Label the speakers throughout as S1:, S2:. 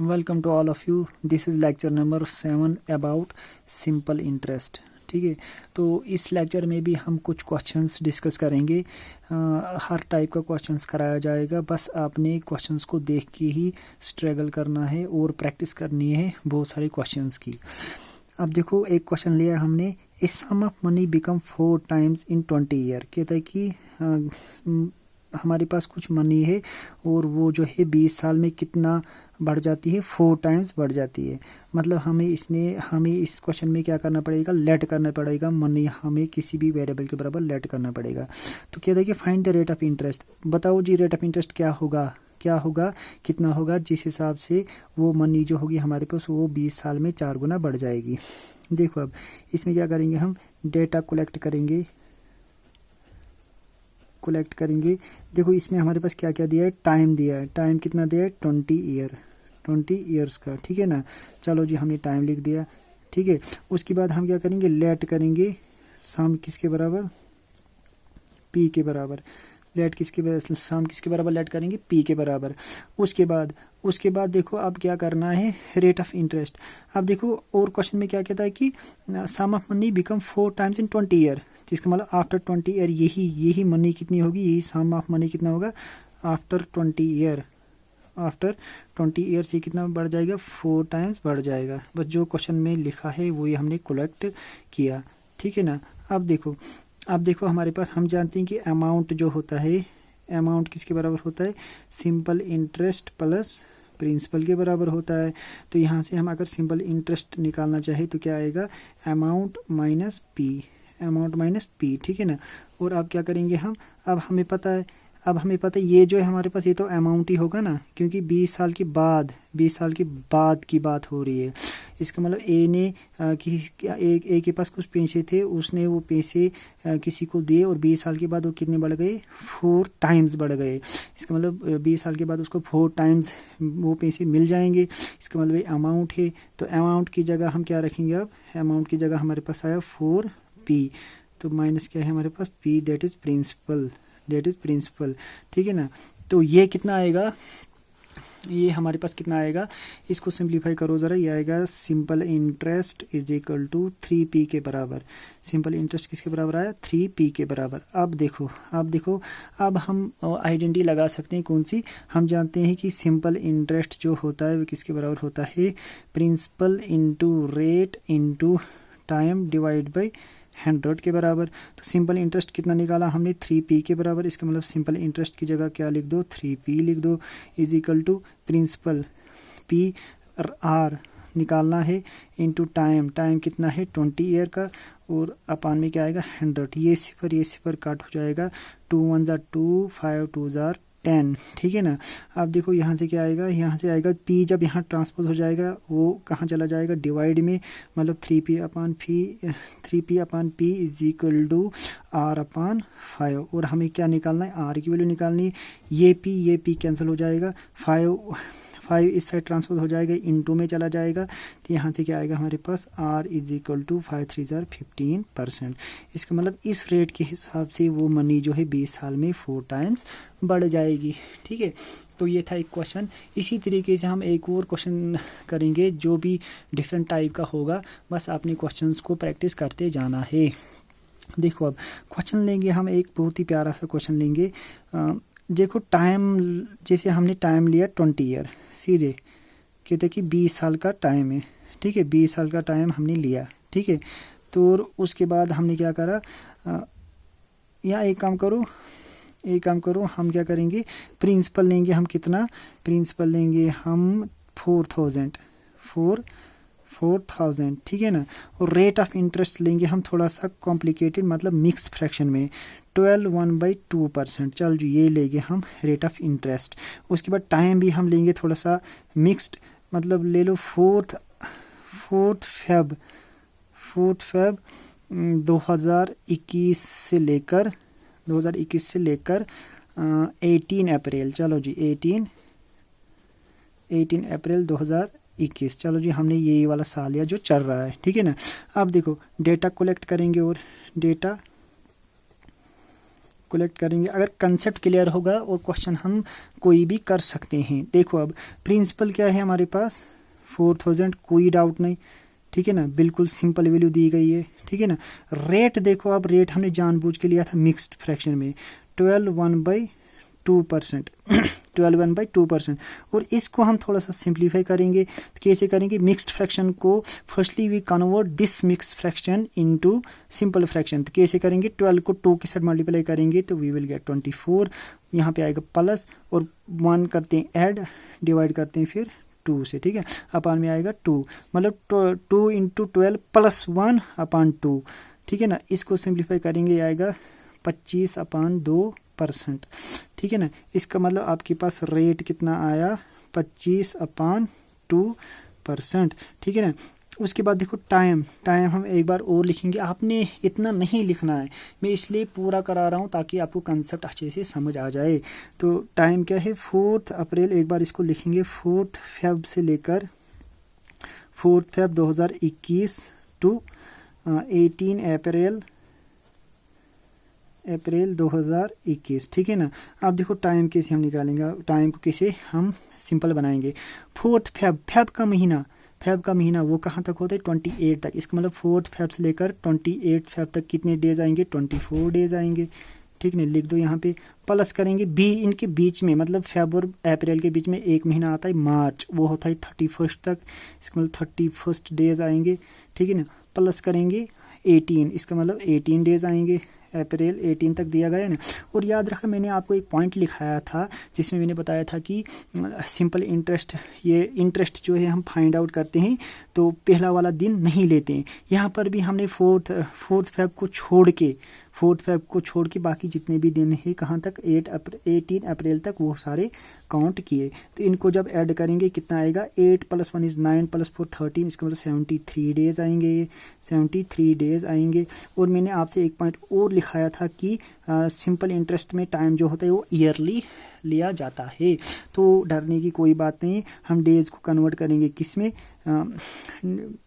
S1: Welcome to all of you. This is lecture number 7 about simple interest. ठीक है, तो इस लेक्चर में भी हम कुछ क्वेश्चंस डिस्कस करेंगे। हर टाइप का क्वेश्चंस कराया जाएगा, बस आपने क्वेश्चंस को देख के ही स्ट्रगल करना है और प्रैक्टिस करनी है बहुत सारे क्वेश्चंस की। अब देखो, एक क्वेश्चन लिया हमने, a sum of money become 4 times in 20 year. कहता है कि हमारे पास कुछ मनी है और वो जो है 20 साल में कितना बढ़ जाती है, 4 टाइम्स बढ़ जाती है। मतलब हमें इस क्वेश्चन में क्या करना पड़ेगा, लेट करना पड़ेगा मनी, हमें किसी भी वेरिएबल के बराबर लेट करना पड़ेगा। तो कहता है कि find the rate of interest. बताओ जी, रेट ऑफ इंटरेस्ट क्या होगा, कितना होगा, जिस हिसाब से वो मनी जो होगी हमारे पास वो 20 साल में 4 गुना बढ़ जाएगी। देखो, अब इसमें क्या करेंगे, हम डेटा कलेक्ट करेंगे। देखो, इसमें हमारे पास क्या क्या दिया है, टाइम दिया है। टाइम कितना दिया है, 20 ईयर्स का। ठीक है ना, चलो जी, हमने टाइम लिख दिया। ठीक है, उसके बाद हम क्या करेंगे, लेट करेंगे। सम किसके बराबर, पी के बराबर। लेट किसके बराबर, सम किसके बराबर लेट करेंगे, पी के बराबर। उसके बाद देखो, अब क्या करना है, रेट ऑफ इंटरेस्ट। अब देखो, और क्वेश्चन में क्या कहता है कि sum of money become 4 times in 20 year, जिसका मतलब आफ्टर 20 ईयर यही मनी कितनी होगी, यही सम ऑफ मनी कितना होगा आफ्टर 20 ईयर। आफ्टर 20 ईयर से कितना बढ़ जाएगा, 4 टाइम्स बढ़ जाएगा। बस जो क्वेश्चन में लिखा है वही हमने कलेक्ट किया। ठीक है ना। अब देखो हमारे पास, हम जानते हैं कि अमाउंट जो होता है, अमाउंट किसके बराबर होता है, सिंपल इंटरेस्ट प्लस प्रिंसिपल के बराबर होता है। तो यहाँ से हम अगर सिंपल इंटरेस्ट निकालना चाहे तो क्या आएगा, अमाउंट माइनस पी। ठीक है ना। और अब क्या करेंगे हम, अब हमें पता है ये जो है हमारे पास, ये तो अमाउंट ही होगा ना, क्योंकि 20 साल के बाद की बात हो रही है। इसका मतलब ए ने ए के पास कुछ पैसे थे, उसने वो पैसे किसी को दिए और 20 साल के बाद वो कितने बढ़ गए, 4 टाइम्स बढ़ गए। इसका मतलब 20 साल के बाद उसको 4 टाइम्स वो पैसे मिल जाएंगे। इसका मतलब ये अमाउंट है। तो अमाउंट की जगह हम क्या रखेंगे, अब अमाउंट की जगह हमारे पास आया 4p। तो माइनस क्या है हमारे पास, p, दैट इज प्रिंसिपल। ठीक है ना। तो ये कितना आएगा, ये हमारे पास कितना आएगा, इसको सिंप्लीफाई करो जरा, ये आएगा simple interest is equal to 3p के बराबर। सिंपल इंटरेस्ट किसके बराबर आया, 3p के बराबर। अब देखो अब हम आइडेंटिटी लगा सकते हैं, कौन सी, हम जानते हैं कि सिंपल इंटरेस्ट जो होता है वो किसके बराबर होता है, principal into rate into time divide by 100 के बराबर। तो सिंपल इंटरेस्ट कितना निकाला हमने, 3p के बराबर। इसका मतलब सिंपल इंटरेस्ट की जगह क्या लिख दो, 3p लिख दो, is equal to principal p r निकालना है इंटू टाइम कितना है 20 ईयर का, और अपान में क्या आएगा 100। ये सिफर काट हो जाएगा, 2 1 जार 2, 5 2 जार 10। ठीक है ना। अब देखो यहाँ से क्या आएगा, यहाँ से आएगा p, जब यहाँ ट्रांसपोज हो जाएगा वो कहाँ चला जाएगा, डिवाइड में, मतलब 3p upon p is equal to r upon 5। और हमें क्या निकालना है, r की वैल्यू निकालनी है। ये p कैंसिल हो जाएगा, 5 इस साइड ट्रांसफर हो जाएगा, इनटू में चला जाएगा। तो यहाँ से क्या आएगा हमारे पास, r इज इक्वल टू 5 3 जार 15%। इसका मतलब इस रेट के हिसाब से वो मनी जो है 20 साल में 4 टाइम्स बढ़ जाएगी। ठीक है, तो ये था एक क्वेश्चन। इसी तरीके से हम एक और क्वेश्चन करेंगे जो भी डिफरेंट टाइप का होगा, बस आपने क्वेश्चंस को प्रैक्टिस करते जाना है। देखो, अब क्वेश्चन लेंगे हम, एक बहुत ही प्यारा सा क्वेश्चन लेंगे। देखो, टाइम, जैसे हमने टाइम लिया 20 ईयर, सीधे कहते कि 20 साल का टाइम है। ठीक है, 20 साल का टाइम हमने लिया। ठीक है, तो उसके बाद हमने क्या करा, या एक काम करो, हम क्या करेंगे, प्रिंसिपल लेंगे हम, कितना प्रिंसिपल लेंगे हम, 4000। ठीक है ना। और रेट ऑफ इंटरेस्ट लेंगे हम थोड़ा सा कॉम्प्लिकेटेड, मतलब मिक्स फ्रैक्शन में, 12 1/2%। चल जी, ये लेंगे हम रेट ऑफ इंटरेस्ट। उसके बाद टाइम भी हम लेंगे थोड़ा सा मिक्स्ड, मतलब ले लो 4 फेब 2021 से लेकर 18 अप्रैल। चलो जी, 18 अप्रैल 2021। चलो जी, हमने ये वाला साल लिया जो चल रहा है। ठीक है ना। अब देखो, डेटा कलेक्ट करेंगे और डेटा कलेक्ट करेंगे। अगर कंसेप्ट क्लियर होगा और क्वेश्चन हम कोई भी कर सकते हैं। देखो अब प्रिंसिपल क्या है हमारे पास 4000, कोई डाउट नहीं, ठीक है ना, बिल्कुल सिंपल वैल्यू दी गई है, ठीक है ना। रेट देखो, अब रेट हमने जानबूझ के लिया था मिक्स्ड फ्रैक्शन में 12/2%। 12/2%। और इसको हम थोड़ा सा सिंप्लीफाई करेंगे। तो कैसे करेंगे? मिक्स्ड फ्रैक्शन को firstly we convert this mixed fraction into simple fraction. तो कैसे करेंगे? 12 को 2 के साथ मल्टीप्लाई करेंगे तो वी विल गेट 24। यहाँ पे आएगा प्लस और 1 करते हैं ऐड, डिवाइड करते हैं फिर 2 से, ठीक है। अपान में आएगा 2, मतलब 2 इंटू 12 प्लस 1/2, ठीक है ना। इसको सिंप्लीफाई करेंगे आएगा 25/2%, ठीक है ना। इसका मतलब आपके पास रेट कितना आया? 25/2%, ठीक है ना। उसके बाद देखो टाइम हम एक बार और लिखेंगे। आपने इतना नहीं लिखना है, मैं इसलिए पूरा करा रहा हूँ ताकि आपको कंसेप्ट अच्छे से समझ आ जाए। तो टाइम क्या है? 4 अप्रैल, एक बार इसको लिखेंगे 4 फेब से लेकर 4 फेब 2021 टू 18 अप्रैल 2021, ठीक है ना। अब देखो टाइम कैसे हम निकालेंगे, टाइम को कैसे हम सिंपल बनाएंगे। 4 फेब का महीना वो कहाँ तक होता है? 28 तक। इसका मतलब 4 फेब से लेकर 28 फेब तक कितने डेज आएंगे? 24 डेज आएंगे, ठीक है। लिख दो यहाँ पे, प्लस करेंगे इनके बीच में, मतलब फेब और अप्रैल के बीच में एक महीना आता है मार्च, वो होता है 31 तक। इसका मतलब 31 डेज आएंगे, ठीक है ना। प्लस करेंगे 18, इसका मतलब 18 डेज आएंगे। अप्रैल 18 तक दिया गया है ना। और याद रखा, मैंने आपको एक पॉइंट लिखाया था जिसमें मैंने बताया था कि सिंपल इंटरेस्ट, ये इंटरेस्ट जो है हम फाइंड आउट करते हैं तो पहला वाला दिन नहीं लेते हैं। यहाँ पर भी हमने फोर्थ फेब को छोड़ के बाकी जितने भी दिन है कहाँ तक 18 अप्रैल तक वो सारे काउंट किए। तो इनको जब ऐड करेंगे कितना आएगा? 8 + 1 = 9 + 4 13, इसका मतलब 73 डेज आएंगे, 73 डेज आएंगे। और मैंने आपसे एक पॉइंट और लिखाया था कि सिंपल इंटरेस्ट में टाइम जो होता है वो ईयरली लिया जाता है। तो डरने की कोई बात नहीं, हम डेज को कन्वर्ट करेंगे किस में?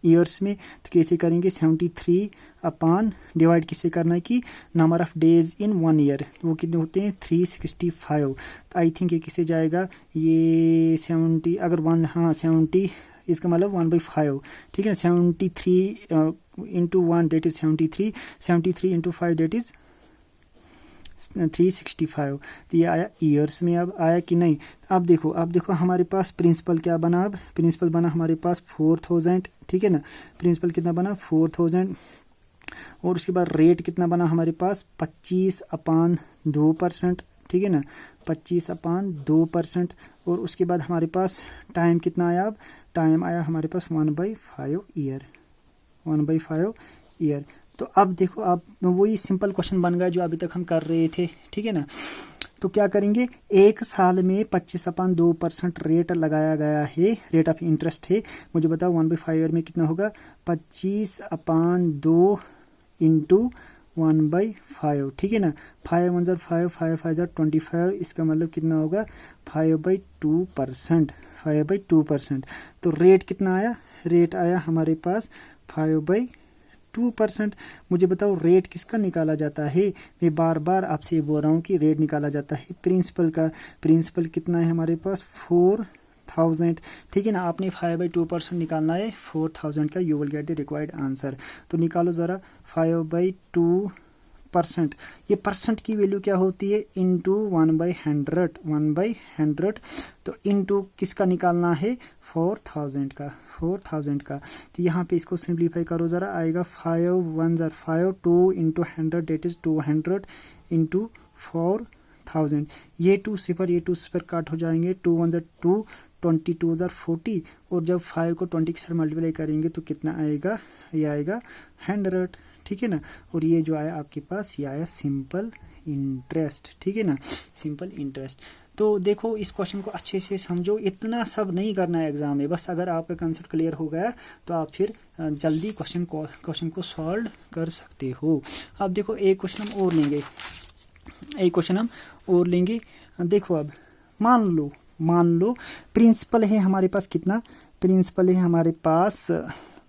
S1: ईयर्स में। तो कैसे करेंगे? 73 अपान डिवाइड किससे करना है कि number of days in 1 year, वो कितने होते हैं? 365। तो आई थिंक ये किससे जाएगा? ये 70, अगर 70, इसका मतलब 1/5, ठीक है। 73 into 1 that is 73, 73 into 5 that is 365। तो ये आया ईयर्स में। अब आया कि नहीं? अब देखो हमारे पास प्रिंसिपल क्या बना? अब प्रिंसिपल बना हमारे पास 4000, ठीक है ना। प्रिंसिपल कितना बना? 4000। और उसके बाद रेट कितना बना हमारे पास? 25/2%, ठीक है ना, 25/2%। और उसके बाद हमारे पास टाइम कितना आया? अब टाइम आया हमारे पास 1/5 ईयर, 1/5 ईयर। तो अब देखो, अब वही सिंपल क्वेश्चन बन गया जो अभी तक हम कर रहे थे, ठीक है ना। तो क्या करेंगे? एक साल में 25/2% रेट लगाया गया है, रेट ऑफ इंटरेस्ट है। मुझे बताओ 1/5 ईयर में कितना होगा? 25/2 इंटू 1/5, ठीक है ना। 5 × 1 = 5, 5 × 5 = 25, इसका मतलब कितना होगा? 5/2%, 5/2%। तो रेट कितना आया? रेट आया हमारे पास 5/2%। मुझे बताओ रेट किसका निकाला जाता है? मैं बार बार आपसे बोल रहा हूँ कि रेट निकाला जाता है प्रिंसिपल का। प्रिंसिपल कितना है हमारे पास? 4000, ठीक है ना। आपने 5/2% निकालना है 4000 का, you will get the required answer. तो निकालो जरा 5/2%। ये परसेंट की वैल्यू क्या होती है? इंटू 1/100, 1/100। तो इंटू किसका निकालना है? 4000 का, 4000 का। तो यहाँ पे इसको सिंप्लीफाई करो जरा, आएगा 5 × 1 = 5, 2 इंटू 100 डेट इज 200 इंटू 4000। ये 2 0 काट हो जाएंगे, 2 × 1 = 2, 22 = 40। और जब 5 को 20 के साथ मल्टीप्लाई करेंगे तो कितना आएगा? ये आएगा 100, ठीक है ना। और ये जो आया आपके पास, ये आया सिंपल इंटरेस्ट, ठीक है ना, सिंपल इंटरेस्ट। तो देखो इस क्वेश्चन को अच्छे से समझो, इतना सब नहीं करना है एग्जाम में, बस अगर आपका कंसेप्ट क्लियर हो गया तो आप फिर जल्दी क्वेश्चन को सॉल्व कर सकते हो। अब देखो एक क्वेश्चन हम और लेंगे, देखो अब मान लो प्रिंसिपल है हमारे पास कितना? प्रिंसिपल है हमारे पास,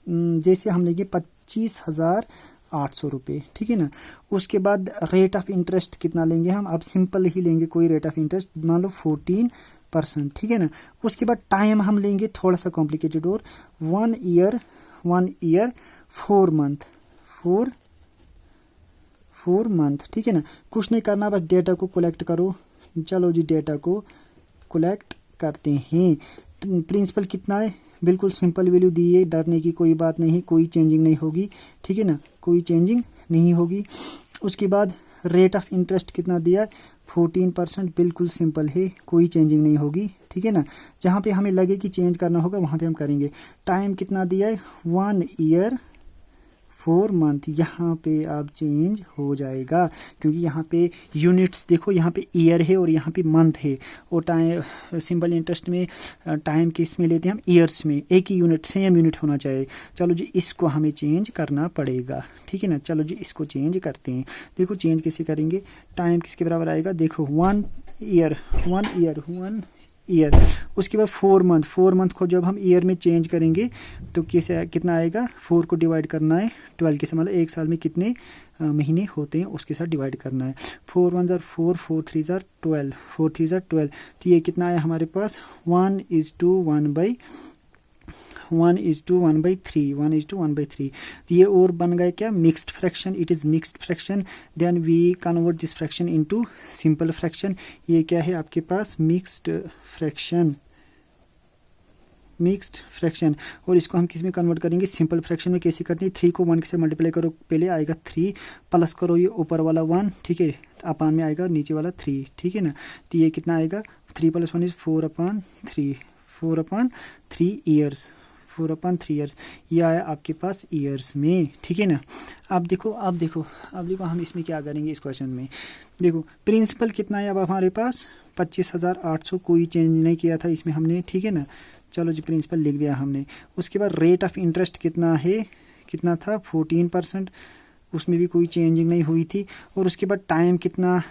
S1: जैसे हम लेंगे 25,000 800 रुपये, ठीक है ना। उसके बाद रेट ऑफ इंटरेस्ट कितना लेंगे हम, अब सिंपल ही लेंगे कोई रेट ऑफ इंटरेस्ट, मान लो 14%, ठीक है ना। उसके बाद टाइम हम लेंगे थोड़ा सा कॉम्प्लिकेटेड और 1 ईयर 4 मंथ 4 मंथ, ठीक है ना। कुछ नहीं करना, बस डेटा को कलेक्ट करो। चलो जी डेटा को कलेक्ट करते हैं। प्रिंसिपल कितना है, बिल्कुल सिंपल वैल्यू दी है, डरने की कोई बात नहीं, कोई चेंजिंग नहीं होगी, ठीक है ना, कोई चेंजिंग नहीं होगी। उसके बाद रेट ऑफ इंटरेस्ट कितना दिया, 14%, बिल्कुल सिंपल है, कोई चेंजिंग नहीं होगी, ठीक है ना। जहाँ पे हमें लगे कि चेंज करना होगा वहाँ पे हम करेंगे। टाइम कितना दिया है, 1 ईयर 4 मंथ, यहाँ पे अब चेंज हो जाएगा क्योंकि यहाँ पे यूनिट्स देखो, यहाँ पे ईयर है और यहाँ पे मंथ है। और टाइम सिंपल इंटरेस्ट में टाइम किस में लेते हैं हम, ईयर्स में, एक ही यूनिट सेम यूनिट होना चाहिए। चलो जी इसको हमें चेंज करना पड़ेगा, ठीक है ना। चलो जी इसको चेंज करते हैं। देखो चेंज कैसे करेंगे, टाइम किसके बराबर आएगा, देखो 1 ईयर। उसके बाद 4 मंथ को जब हम ईयर में चेंज करेंगे तो कैसे कितना आएगा, 4 को डिवाइड करना है 12 के साथ, मतलब एक साल में कितने महीने होते हैं उसके साथ डिवाइड करना है। 4 1 4, 4 3 12, 4 3 12, तो ये कितना आया हमारे पास 1:1/3। तो ये और बन गया क्या, mixed fraction, it is mixed fraction. Then we convert this fraction into simple fraction. ये क्या है आपके पास, मिक्स्ड फ्रैक्शन। और इसको हम किस में कन्वर्ट करेंगे, सिंपल फ्रैक्शन में। कैसे करते हैं, 3 को 1 से मल्टीप्लाई करो, पहले आएगा 3, प्लस करो ये ऊपर वाला 1, ठीक है, अपान में आएगा नीचे वाला 3, ठीक है ना। तो ये कितना आएगा, 3 + 1 इज 4/3, 4/3 ईयर्स, 4/3 ईयर्स। ये आया आपके पास ईयर्स में, ठीक है ना। अब देखो हम इसमें क्या करेंगे, इस क्वेश्चन में देखो प्रिंसिपल कितना है अब हमारे पास 25,800, कोई चेंज नहीं किया था इसमें हमने, ठीक है ना। चलो जी प्रिंसिपल लिख दिया हमने। उसके बाद रेट ऑफ इंटरेस्ट कितना है, कितना था 14%, उसमें भी कोई चेंजिंग नहीं हुई थी। और उसके बाद टाइम कितना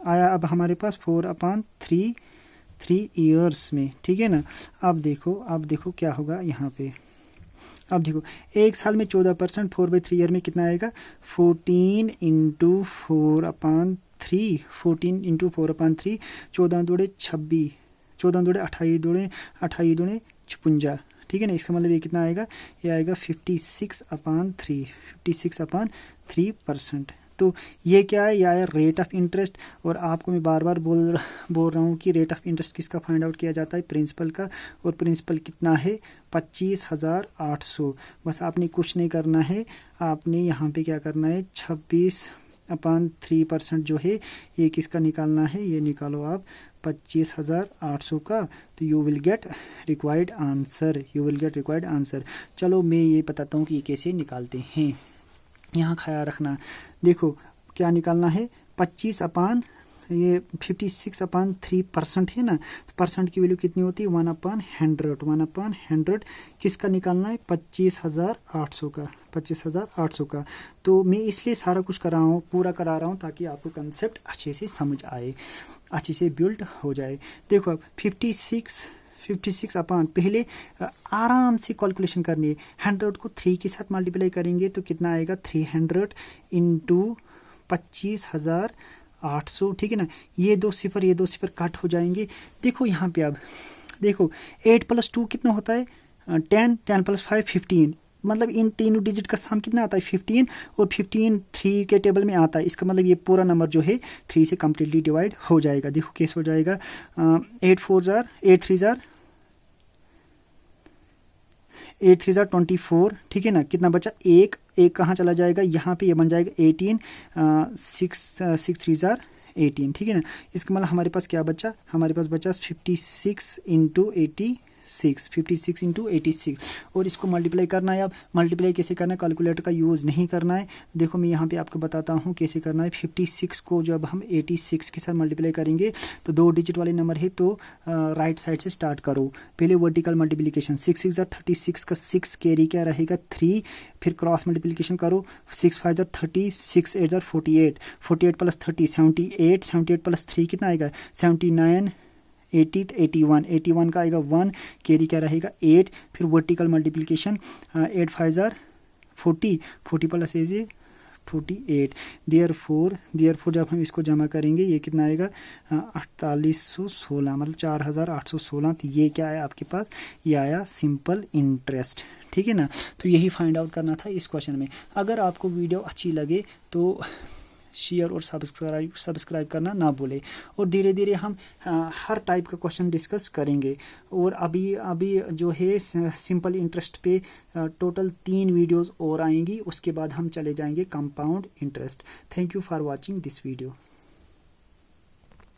S1: आया अब हमारे पास 4/3 ईयर्स में, ठीक है ना। अब देखो क्या होगा यहाँ पे, अब देखो एक साल में 14%, 4/3 ईयर में कितना आएगा, 14 × 4/3, 14 × 4/3, 14 दूणे 26, 14 दूणे 28 दूणे 56, ठीक है ना। इसका मतलब ये कितना आएगा, ये आएगा 56/3%। तो ये क्या है, यह है रेट ऑफ इंटरेस्ट। और आपको मैं बार बार बोल रहा हूँ कि रेट ऑफ इंटरेस्ट किसका फाइंड आउट किया जाता है, प्रिंसिपल का। और प्रिंसिपल कितना है 25,800। बस आपने कुछ नहीं करना है, आपने यहाँ पे क्या करना है, 26/3% जो है ये किसका निकालना है, ये निकालो आप 25,800 का। तो you will get required answer. चलो मैं ये बताता हूँ कि ये कैसे निकालते हैं। यहाँ ख्याल रखना, देखो क्या निकालना है, 56/3% है ना। तो परसेंट की वैल्यू कितनी होती है, 1/100 किसका निकालना है, 25,800 का। तो मैं इसलिए सारा कुछ पूरा करा रहा हूँ ताकि आपको कंसेप्ट अच्छे से समझ आए, अच्छे से बिल्ड हो जाए। देखो अब 56 अपान, पहले आराम से कैलकुलेशन करनी है। 100 को 3 के साथ मल्टीप्लाई करेंगे तो कितना आएगा, 300 × 25,800, ठीक है ना। ये दो सिफर कट हो जाएंगे। देखो यहाँ पे अब देखो 8 + 2 कितना होता है, 10 + 5 15, मतलब इन तीनों डिजिट का सम कितना आता है 15, और 15 3 के टेबल में आता है। इसका मतलब ये पूरा नंबर जो है 3 से कम्प्लीटली डिवाइड हो जाएगा। देखो कैसे हो जाएगा, 8 3 24, ठीक है ना। कितना बचा, एक कहाँ चला जाएगा, यहाँ पे ये बन जाएगा 18, 6 3 18, ठीक है ना। इसका मतलब हमारे पास क्या बचा, हमारे पास बचा 56 × 86। और इसको मल्टीप्लाई करना है। अब मल्टीप्लाई कैसे करना है, कैलकुलेटर का यूज़ नहीं करना है। देखो मैं यहाँ पे आपको बताता हूँ कैसे करना है। 56 को जब हम 86 के साथ मल्टीप्लाई करेंगे तो 2 डिजिट वाले नंबर है, तो राइट साइड से स्टार्ट करो। पहले वर्टिकल मल्टीप्लिकेशन, 6 6 36 का 6 कैरी क्या रहेगा 3, फिर क्रॉस मल्टीप्लिकेशन करो, 6 5 30, 6 8 48, 48 + 30 78, 78 + 3 कितना आएगा 79, 80 81, 81 का आएगा 1, कैरी क्या रहेगा 8, फिर वर्टिकल मल्टीप्लिकेशन 8 5 40, 40 + 8 48। देयरफॉर जब हम इसको जमा करेंगे ये कितना आएगा 4816, मतलब 4816। तो ये क्या है आपके पास, ये आया सिंपल इंटरेस्ट। ठीक है ना, तो यही फाइंड आउट करना था इस क्वेश्चन में। अगर आपको वीडियो अच्छी लगे तो शेयर और सब्सक्राइब करना ना भूले, और धीरे धीरे हम हर टाइप का क्वेश्चन डिस्कस करेंगे। और अभी जो है सिंपल इंटरेस्ट पे टोटल 3 वीडियोस और आएंगी, उसके बाद हम चले जाएंगे compound interest. Thank you for watching this video.